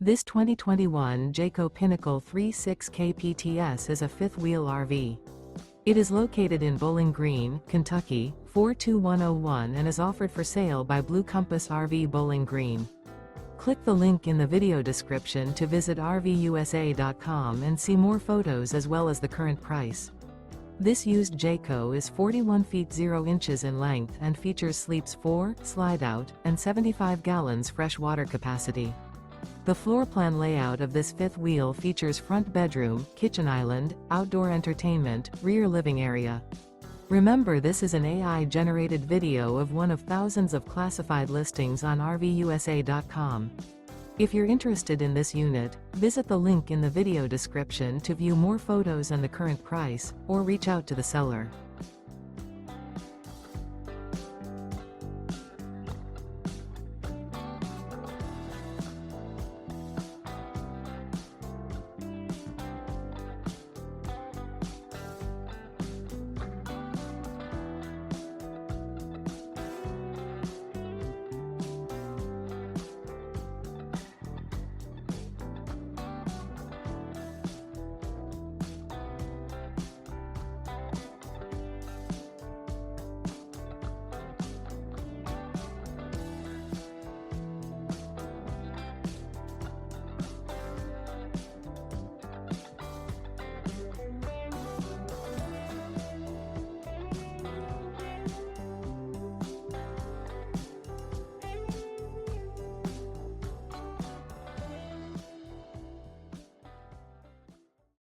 This 2021 Jayco Pinnacle 36 kpts is a fifth-wheel RV. It is located in Bowling Green, Kentucky, 42101 and is offered for sale by Blue Compass RV Bowling Green. Click the link in the video description to visit RVUSA.com and see more photos as well as the current price. This used Jayco is 41 feet 0 inches in length and features sleeps 4, slide-out, and 75 gallons fresh water capacity. The floor plan layout of this fifth wheel features front bedroom, kitchen island, outdoor entertainment, rear living area. Remember, this is an AI-generated video of one of thousands of classified listings on RVUSA.com. If you're interested in this unit, visit the link in the video description to view more photos and the current price, or reach out to the seller.